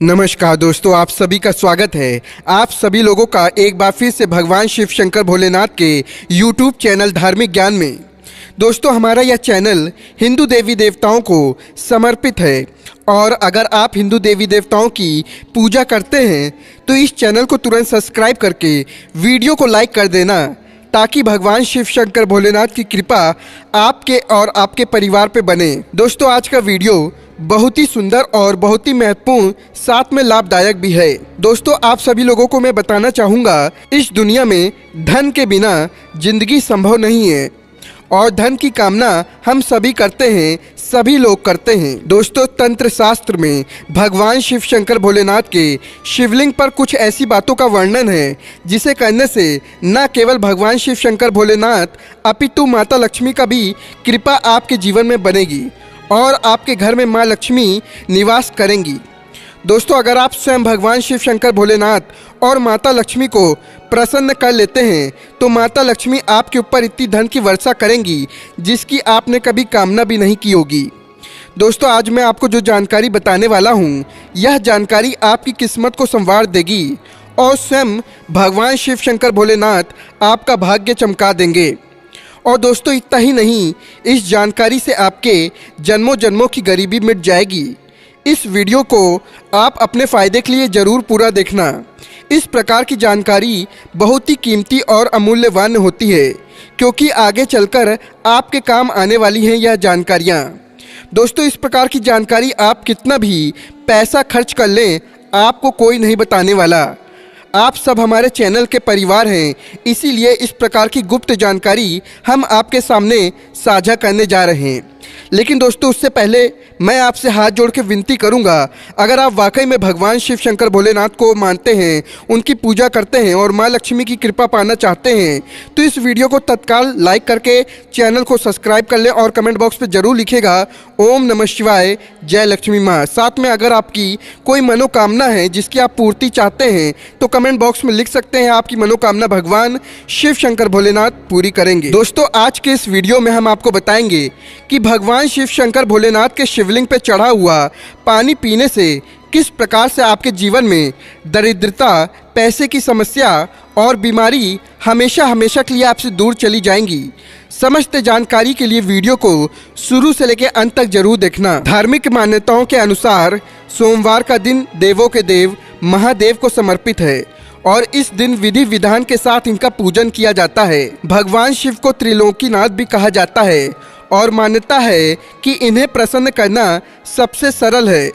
नमस्कार दोस्तों, आप सभी का स्वागत है। आप सभी लोगों का एक बार फिर से भगवान शिव शंकर भोलेनाथ के YouTube चैनल धार्मिक ज्ञान में। दोस्तों, हमारा यह चैनल हिंदू देवी देवताओं को समर्पित है और अगर आप हिंदू देवी देवताओं की पूजा करते हैं तो इस चैनल को तुरंत सब्सक्राइब करके वीडियो को लाइक कर देना, ताकि भगवान शिव शंकर भोलेनाथ की कृपा आपके और आपके परिवार पे बने। दोस्तों, आज का वीडियो बहुत ही सुंदर और बहुत ही महत्वपूर्ण, साथ में लाभदायक भी है। दोस्तों, आप सभी लोगों को मैं बताना चाहूँगा, इस दुनिया में धन के बिना जिंदगी संभव नहीं है और धन की कामना हम सभी करते हैं, सभी लोग करते हैं। दोस्तों, तंत्र शास्त्र में भगवान शिव शंकर भोलेनाथ के शिवलिंग पर कुछ ऐसी बातों का वर्णन है जिसे करने से न केवल भगवान शिव शंकर भोलेनाथ अपितु माता लक्ष्मी का भी कृपा आपके जीवन में बनेगी और आपके घर में माँ लक्ष्मी निवास करेंगी। दोस्तों, अगर आप स्वयं भगवान शिव शंकर भोलेनाथ और माता लक्ष्मी को प्रसन्न कर लेते हैं तो माता लक्ष्मी आपके ऊपर इतनी धन की वर्षा करेंगी जिसकी आपने कभी कामना भी नहीं की होगी। दोस्तों, आज मैं आपको जो जानकारी बताने वाला हूँ, यह जानकारी आपकी किस्मत को संवार देगी और स्वयं भगवान शिव शंकर भोलेनाथ आपका भाग्य चमका देंगे। और दोस्तों, इतना ही नहीं, इस जानकारी से आपके जन्मों जन्मों की गरीबी मिट जाएगी। इस वीडियो को आप अपने फ़ायदे के लिए ज़रूर पूरा देखना। इस प्रकार की जानकारी बहुत ही कीमती और अमूल्यवान होती है, क्योंकि आगे चलकर आपके काम आने वाली हैं यह जानकारियाँ। दोस्तों, इस प्रकार की जानकारी आप कितना भी पैसा खर्च कर लें, आपको कोई नहीं बताने वाला। आप सब हमारे चैनल के परिवार हैं, इसीलिए इस प्रकार की गुप्त जानकारी हम आपके सामने साझा करने जा रहे हैं। लेकिन दोस्तों, उससे पहले मैं आपसे हाथ जोड़ के विनती करूंगा, अगर आप वाकई में भगवान शिव शंकर भोलेनाथ को मानते हैं, उनकी पूजा करते हैं और माँ लक्ष्मी की कृपा पाना चाहते हैं, तो इस वीडियो को तत्काल लाइक करके चैनल को सब्सक्राइब कर लें और कमेंट बॉक्स में ज़रूर लिखेगा ओम नमः शिवाय, जय लक्ष्मी माँ। साथ में अगर आपकी कोई मनोकामना है जिसकी आप पूर्ति चाहते हैं तो कमेंट बॉक्स में लिख सकते हैं, आपकी मनोकामना भगवान शिव शंकर भोलेनाथ पूरी करेंगे। दोस्तों, आज के इस वीडियो में हम आपको बताएंगे कि भगवान शिव शंकर भोलेनाथ के शिवलिंग पे चढ़ा हुआ पानी पीने से किस प्रकार से आपके जीवन में दरिद्रता, पैसे की समस्या और बीमारी हमेशा हमेशा के लिए आपसे दूर चली जाएंगी। समस्त जानकारी के लिए वीडियो को शुरू से लेकर अंत तक जरूर देखना। धार्मिक मान्यताओं के अनुसार सोमवार का दिन देवों के देव महादेव को समर्पित है और इस दिन विधि विधान के साथ इनका पूजन किया जाता है। भगवान शिव को त्रिलोकीनाथ भी कहा जाता है और मान्यता है कि इन्हें प्रसन्न करना सबसे सरल है।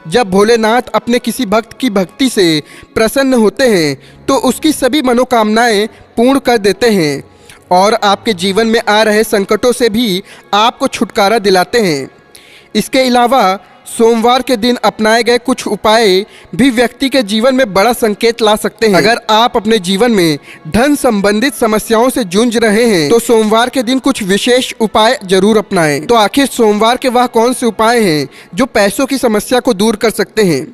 जब भोलेनाथ अपने किसी भक्त की भक्ति से प्रसन्न होते हैं तो उसकी सभी मनोकामनाएं पूर्ण कर देते हैं और आपके जीवन में आ रहे संकटों से भी आपको छुटकारा दिलाते हैं। इसके अलावा सोमवार के दिन अपनाए गए कुछ उपाय भी व्यक्ति के जीवन में बड़ा संकेत ला सकते हैं। अगर आप अपने जीवन में धन संबंधित समस्याओं से जूझ रहे हैं तो सोमवार के दिन कुछ विशेष उपाय जरूर अपनाएं। तो आखिर सोमवार के वह कौन से उपाय हैं जो पैसों की समस्या को दूर कर सकते हैं?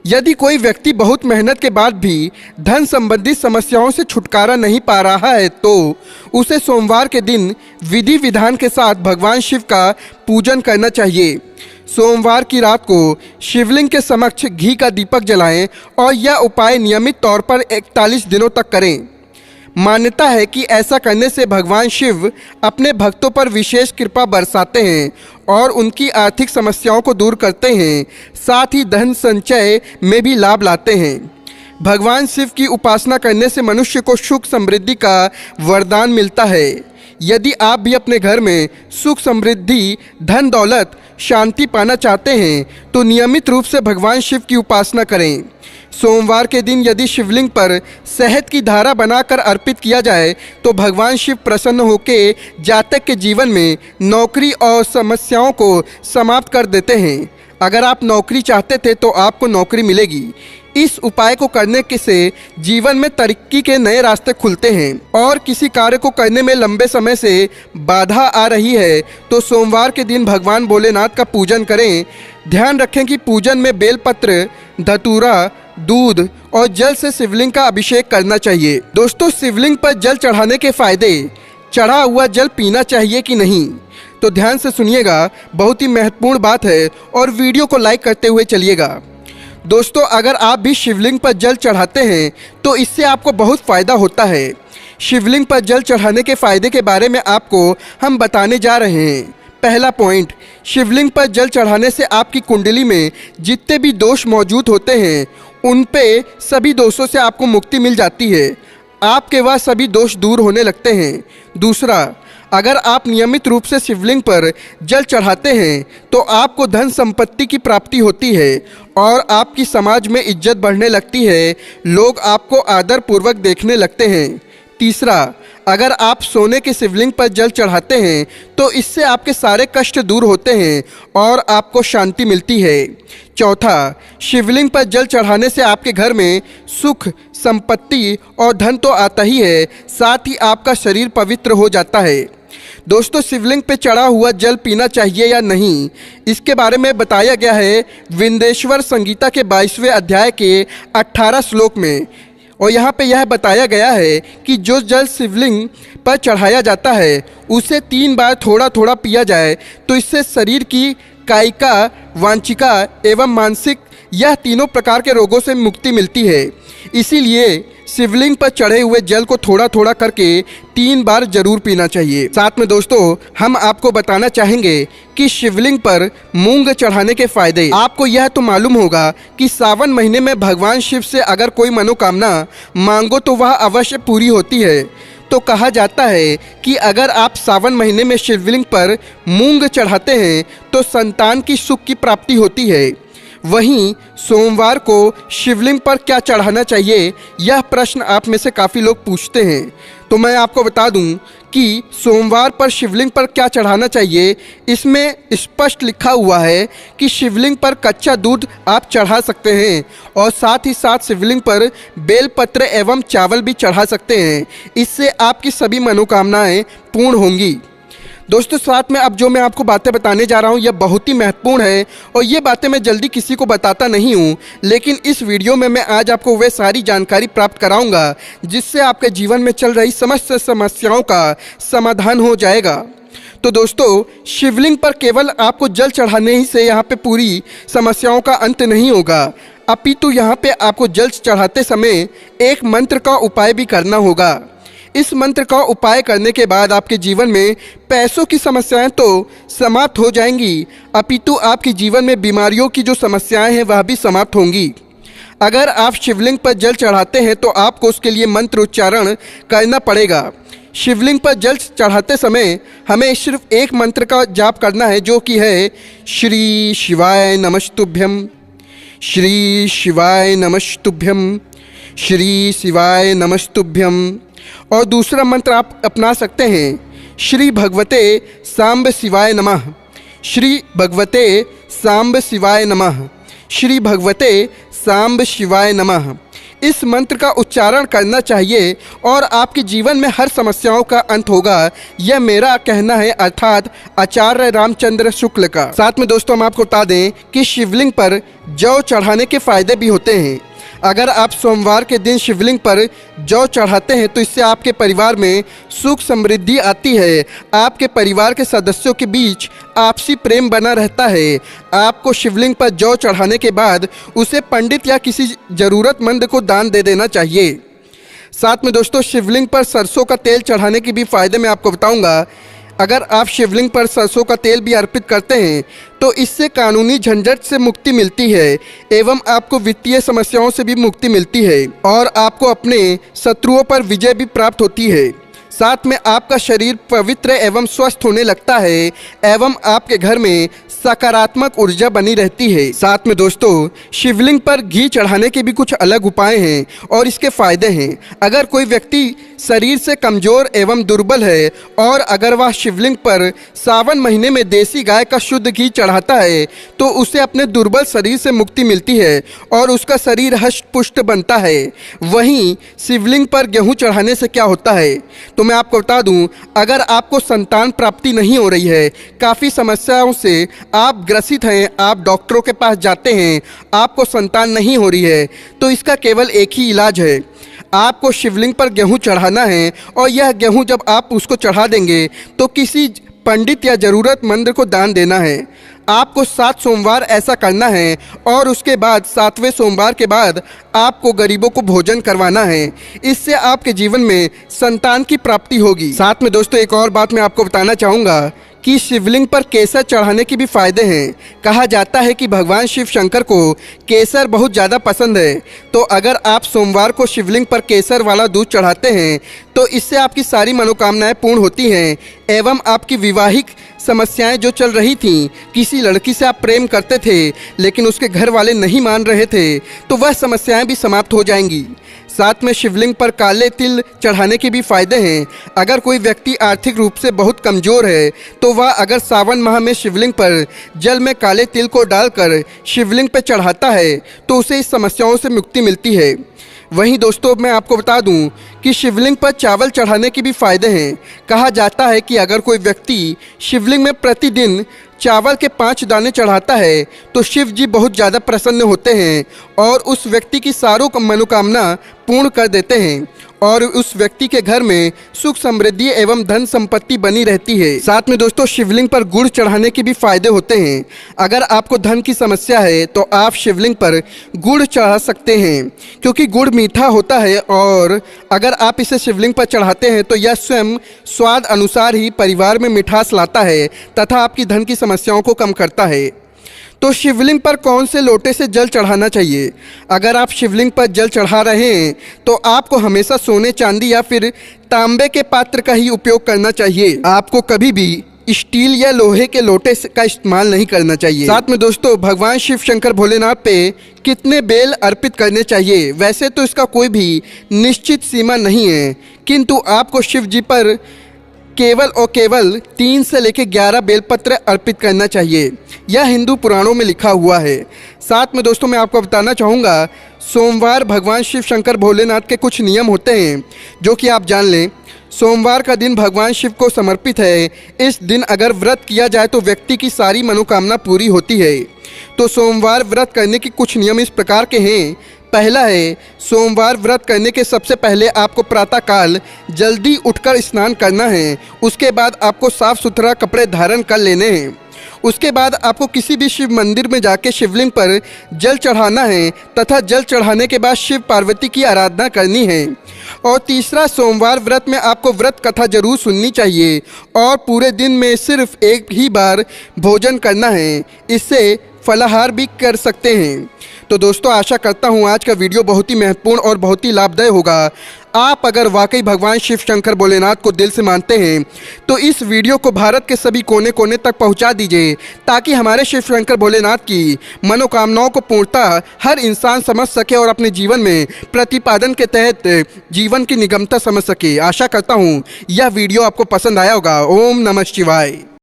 यदि कोई व्यक्ति बहुत मेहनत के बाद भी धन संबंधित समस्याओं से छुटकारा नहीं पा रहा है तो उसे सोमवार के दिन विधि विधान के साथ भगवान शिव का पूजन करना चाहिए। सोमवार की रात को शिवलिंग के समक्ष घी का दीपक जलाएं और यह उपाय नियमित तौर पर 41 दिनों तक करें। मान्यता है कि ऐसा करने से भगवान शिव अपने भक्तों पर विशेष कृपा बरसाते हैं और उनकी आर्थिक समस्याओं को दूर करते हैं, साथ ही धन संचय में भी लाभ लाते हैं। भगवान शिव की उपासना करने से मनुष्य को सुख समृद्धि का वरदान मिलता है। यदि आप भी अपने घर में सुख समृद्धि, धन दौलत, शांति पाना चाहते हैं तो नियमित रूप से भगवान शिव की उपासना करें। सोमवार के दिन यदि शिवलिंग पर शहद की धारा बनाकर अर्पित किया जाए तो भगवान शिव प्रसन्न होकर जातक के जीवन में नौकरी और समस्याओं को समाप्त कर देते हैं। अगर आप नौकरी चाहते थे तो आपको नौकरी मिलेगी। इस उपाय को करने के से जीवन में तरक्की के नए रास्ते खुलते हैं और किसी कार्य को करने में लंबे समय से बाधा आ रही है तो सोमवार के दिन भगवान भोलेनाथ का पूजन करें। ध्यान रखें कि पूजन में बेलपत्र, धतूरा, दूध और जल से शिवलिंग का अभिषेक करना चाहिए। दोस्तों, शिवलिंग पर जल चढ़ाने के फायदे। चढ़ा हुआ जल पीना चाहिए कि नहीं, तो ध्यान से सुनिएगा, बहुत ही महत्वपूर्ण बात है और वीडियो को लाइक करते हुए चलिएगा। दोस्तों, अगर आप भी शिवलिंग पर जल चढ़ाते हैं तो इससे आपको बहुत फ़ायदा होता है। शिवलिंग पर जल चढ़ाने के फ़ायदे के बारे में आपको हम बताने जा रहे हैं। पहला पॉइंट, शिवलिंग पर जल चढ़ाने से आपकी कुंडली में जितने भी दोष मौजूद होते हैं उन पे सभी दोषों से आपको मुक्ति मिल जाती है। आपके वह सभी दोष दूर होने लगते हैं। दूसरा, अगर आप नियमित रूप से शिवलिंग पर जल चढ़ाते हैं तो आपको धन संपत्ति की प्राप्ति होती है और आपकी समाज में इज्जत बढ़ने लगती है। लोग आपको आदर पूर्वक देखने लगते हैं। तीसरा, अगर आप सोने के शिवलिंग पर जल चढ़ाते हैं तो इससे आपके सारे कष्ट दूर होते हैं और आपको शांति मिलती है। चौथा, शिवलिंग पर जल चढ़ाने से आपके घर में सुख, संपत्ति और धन तो आता ही है, साथ ही आपका शरीर पवित्र हो जाता है। दोस्तों, शिवलिंग पे चढ़ा हुआ जल पीना चाहिए या नहीं, इसके बारे में बताया गया है विंदेश्वर संगीता के 22वें अध्याय के 18 श्लोक में। और यहाँ पे यह बताया गया है कि जो जल शिवलिंग पर चढ़ाया जाता है उसे 3 बार थोड़ा थोड़ा पिया जाए तो इससे शरीर की कायिका, वांछिका एवं मानसिक यह तीनों प्रकार के रोगों से मुक्ति मिलती है। इसीलिए शिवलिंग पर चढ़े हुए जल को थोड़ा थोड़ा करके 3 बार जरूर पीना चाहिए। साथ में दोस्तों, हम आपको बताना चाहेंगे कि शिवलिंग पर मूंग चढ़ाने के फायदे। आपको यह तो मालूम होगा कि सावन महीने में भगवान शिव से अगर कोई मनोकामना मांगो तो वह अवश्य पूरी होती है। तो कहा जाता है कि अगर आप सावन महीने में शिवलिंग पर मूंग चढ़ाते हैं तो संतान की सुख की प्राप्ति होती है। वहीं सोमवार को शिवलिंग पर क्या चढ़ाना चाहिए, यह प्रश्न आप में से काफ़ी लोग पूछते हैं। तो मैं आपको बता दूं कि सोमवार पर शिवलिंग पर क्या चढ़ाना चाहिए, इसमें स्पष्ट लिखा हुआ है कि शिवलिंग पर कच्चा दूध आप चढ़ा सकते हैं और साथ ही साथ शिवलिंग पर बेलपत्र एवं चावल भी चढ़ा सकते हैं। इससे आपकी सभी मनोकामनाएं पूर्ण होंगी। दोस्तों, साथ में अब जो मैं आपको बातें बताने जा रहा हूँ यह बहुत ही महत्वपूर्ण है और ये बातें मैं जल्दी किसी को बताता नहीं हूँ, लेकिन इस वीडियो में मैं आज आपको वे सारी जानकारी प्राप्त कराऊंगा जिससे आपके जीवन में चल रही समस्त समस्याओं का समाधान हो जाएगा। तो दोस्तों, शिवलिंग पर केवल आपको जल चढ़ाने ही से यहाँ पे पूरी समस्याओं का अंत नहीं होगा, अपितु यहाँ पे आपको जल चढ़ाते समय एक मंत्र का उपाय भी करना होगा। इस मंत्र का उपाय करने के बाद आपके जीवन में पैसों की समस्याएं तो समाप्त हो जाएंगी, अपितु आपके जीवन में बीमारियों की जो समस्याएं हैं वह भी समाप्त होंगी। अगर आप शिवलिंग पर जल चढ़ाते हैं तो आपको उसके लिए मंत्र उच्चारण करना पड़ेगा। शिवलिंग पर जल चढ़ाते समय हमें सिर्फ एक मंत्र का जाप करना है, जो कि है श्री शिवाय नमस्तुभ्यम, श्री शिवाय नमस्तुभ्यम, श्री शिवाय नमस्तुभ्यम। और दूसरा मंत्र आप अपना सकते हैं, श्री भगवते सांब शिवाय नमः, श्री भगवते सांब शिवाय नमः, श्री भगवते सांब शिवाय नमः। इस मंत्र का उच्चारण करना चाहिए और आपके जीवन में हर समस्याओं का अंत होगा, यह मेरा कहना है, अर्थात आचार्य रामचंद्र शुक्ल का। साथ में दोस्तों, हम आपको बता दें कि शिवलिंग पर जौ चढ़ाने के फायदे भी होते हैं। अगर आप सोमवार के दिन शिवलिंग पर जौ चढ़ाते हैं तो इससे आपके परिवार में सुख समृद्धि आती है, आपके परिवार के सदस्यों के बीच आपसी प्रेम बना रहता है। आपको शिवलिंग पर जौ चढ़ाने के बाद उसे पंडित या किसी ज़रूरतमंद को दान दे देना चाहिए। साथ में दोस्तों, शिवलिंग पर सरसों का तेल चढ़ाने के भी फायदे मैं आपको बताऊंगा। अगर आप शिवलिंग पर सरसों का तेल भी अर्पित करते हैं तो इससे कानूनी झंझट से मुक्ति मिलती है एवं आपको वित्तीय समस्याओं से भी मुक्ति मिलती है और आपको अपने शत्रुओं पर विजय भी प्राप्त होती है। साथ में आपका शरीर पवित्र एवं स्वस्थ होने लगता है एवं आपके घर में सकारात्मक ऊर्जा बनी रहती है। साथ में दोस्तों, शिवलिंग पर घी चढ़ाने के भी कुछ अलग उपाय हैं और इसके फायदे हैं। अगर कोई व्यक्ति शरीर से कमजोर एवं दुर्बल है और अगर वह शिवलिंग पर सावन महीने में देसी गाय का शुद्ध घी चढ़ाता है तो उसे अपने दुर्बल शरीर से मुक्ति मिलती है और उसका शरीर हष्ट पुष्ट बनता है। वहीं शिवलिंग पर गेहूं चढ़ाने से क्या होता है, तो मैं आपको बता दूं, अगर आपको संतान प्राप्ति नहीं हो रही है, काफ़ी समस्याओं से आप ग्रसित हैं, आप डॉक्टरों के पास जाते हैं, आपको संतान नहीं हो रही है, तो इसका केवल एक ही इलाज है, आपको शिवलिंग पर गेहूं चढ़ाना है। और यह गेहूं जब आप उसको चढ़ा देंगे तो किसी पंडित या ज़रूरतमंद को दान देना है। आपको 7 सोमवार ऐसा करना है और उसके बाद 7वें सोमवार के बाद आपको गरीबों को भोजन करवाना है। इससे आपके जीवन में संतान की प्राप्ति होगी। साथ में दोस्तों एक और बात मैं आपको बताना चाहूँगा कि शिवलिंग पर केसर चढ़ाने के भी फायदे हैं। कहा जाता है कि भगवान शिव शंकर को केसर बहुत ज़्यादा पसंद है। तो अगर आप सोमवार को शिवलिंग पर केसर वाला दूध चढ़ाते हैं तो इससे आपकी सारी मनोकामनाएं पूर्ण होती हैं एवं आपकी विवाहिक समस्याएं जो चल रही थीं, किसी लड़की से आप प्रेम करते थे लेकिन उसके घर वाले नहीं मान रहे थे, तो वह समस्याएं भी समाप्त हो जाएंगी। साथ में शिवलिंग पर काले तिल चढ़ाने के भी फायदे हैं। अगर कोई व्यक्ति आर्थिक रूप से बहुत कमज़ोर है तो वह अगर सावन माह में शिवलिंग पर जल में काले तिल को डालकर शिवलिंग पर चढ़ाता है तो उसे इस समस्याओं से मुक्ति मिलती है। वहीं दोस्तों मैं आपको बता दूं कि शिवलिंग पर चावल चढ़ाने के भी फायदे हैं। कहा जाता है कि अगर कोई व्यक्ति शिवलिंग में प्रतिदिन चावल के 5 दाने चढ़ाता है तो शिव जी बहुत ज़्यादा प्रसन्न होते हैं और उस व्यक्ति की सारों मनोकामना पूर्ण कर देते हैं और उस व्यक्ति के घर में सुख समृद्धि एवं धन संपत्ति बनी रहती है। साथ में दोस्तों शिवलिंग पर गुड़ चढ़ाने के भी फायदे होते हैं। अगर आपको धन की समस्या है तो आप शिवलिंग पर गुड़ चढ़ा सकते हैं क्योंकि गुड़ मीठा होता है और अगर आप इसे शिवलिंग पर चढ़ाते हैं तो यह स्वयं स्वाद अनुसार ही परिवार में मिठास लाता है तथा आपकी धन की समस्याओं को कम करता है। तो शिवलिंग पर कौन से लोटे से जल चढ़ाना चाहिए? अगर आप शिवलिंग पर जल चढ़ा रहे हैं तो आपको हमेशा सोने चांदी या फिर तांबे के पात्र का ही उपयोग करना चाहिए। आपको कभी भी स्टील या लोहे के लोटे का इस्तेमाल नहीं करना चाहिए। साथ में दोस्तों भगवान शिव शंकर भोलेनाथ पे कितने बेल अर्पित करने चाहिए? वैसे तो इसका कोई भी निश्चित सीमा नहीं है, किंतु आपको शिव जी पर केवल और केवल 3 से लेकर 11 बेलपत्र अर्पित करना चाहिए। यह हिंदू पुराणों में लिखा हुआ है। साथ में दोस्तों मैं आपको बताना चाहूँगा सोमवार भगवान शिव शंकर भोलेनाथ के कुछ नियम होते हैं जो कि आप जान लें। सोमवार का दिन भगवान शिव को समर्पित है। इस दिन अगर व्रत किया जाए तो व्यक्ति की सारी मनोकामना पूरी होती है। तो सोमवार व्रत करने के कुछ नियम इस प्रकार के हैं। पहला है, सोमवार व्रत करने के सबसे पहले आपको प्रातःकाल जल्दी उठकर स्नान करना है। उसके बाद आपको साफ सुथरा कपड़े धारण कर लेने हैं। उसके बाद आपको किसी भी शिव मंदिर में जाके शिवलिंग पर जल चढ़ाना है तथा जल चढ़ाने के बाद शिव पार्वती की आराधना करनी है। और तीसरा, सोमवार व्रत में आपको व्रत कथा जरूर सुननी चाहिए और पूरे दिन में सिर्फ एक ही बार भोजन करना है। इससे फलाहार भी कर सकते हैं। तो दोस्तों आशा करता हूँ आज का वीडियो बहुत ही महत्वपूर्ण और बहुत ही लाभदायक होगा। आप अगर वाकई भगवान शिव शंकर भोलेनाथ को दिल से मानते हैं तो इस वीडियो को भारत के सभी कोने कोने तक पहुंचा दीजिए ताकि हमारे शिव शंकर भोलेनाथ की मनोकामनाओं को पूर्णतः हर इंसान समझ सके और अपने जीवन में प्रतिपादन के तहत जीवन की निगमता समझ सके। आशा करता हूँ यह वीडियो आपको पसंद आया होगा। ओम नमः शिवाय।